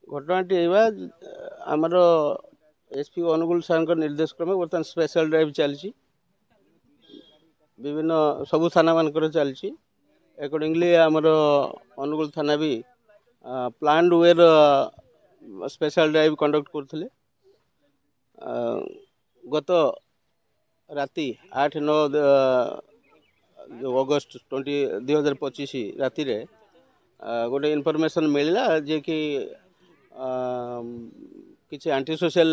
घटनाटी एवा आमर एसपी अनुगुल सार निर्देश क्रमे बर्तमान स्पेशल ड्राइव चलती विभिन्न सबु थाना मानक चलती अकॉर्डिंगली आमर अनुगुल थाना भी प्लान्ड वेर स्पेशल ड्राइव कंडक्ट करते गत राति 8-9 अगस्त 2025 राति रे गोटे इनफॉरमेशन मिलला जे कि किसी आंटी सोशल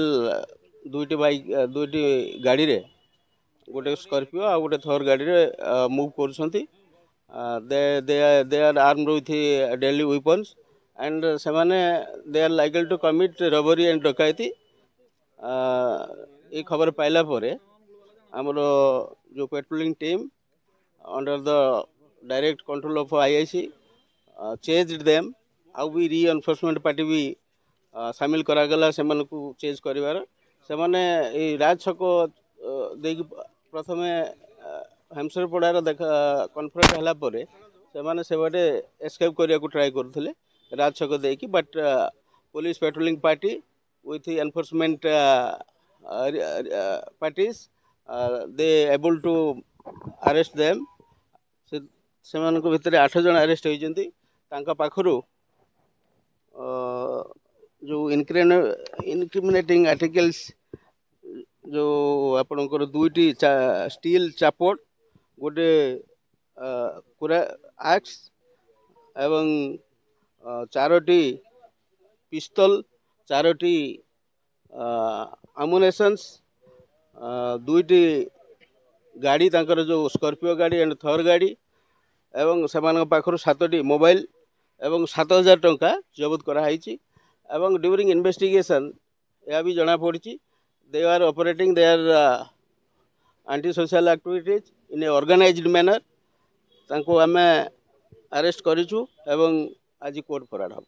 दुईटी बाइक दुईटी गाड़ी रे गोटे स्कॉर्पियो आ गोटे थर गाड़ी रे मूव कर they are armed with deadly weapons and सेमाने they are likely to commit robbery and dacoity. ये खबर पाइला परे आमर जो patrolling team under the direct control of IIC chased them आउ भी री एनफोर्समेंट पार्टी भी सामिल करागला से चेज कर राज छक देकी प्रथमे हेमसरपड़ार देखा कन्फ्रंट है से बाटे एस्केप करने को ट्राए करते राज छक देकी but police patrolling party with enforcement parties they able to arrest them से भितर 8 जन अरेस्ट होती पाखु जो इनक्रिमिनेटिंग आर्टिकल्स जो आपणकर दुईटी स्टील चापोट गोटे पूरा एक्स एवं 4टी पिस्तल 4टी आमुनेशंस दुईटी गाड़ी तांकर जो स्कॉर्पियो गाड़ी एंड थर गाड़ी एवं से पाखर 7टी मोबाइल एवं 7,000 टंका जबत कराई एवं ड्यूरिंग इन्वेस्टिगेशन यह भी जना पड़ी they are operating they are anti social activities in a organised manner तांको आमे अरेस्ट करिछु एवं आज कोर्ट फराड हम।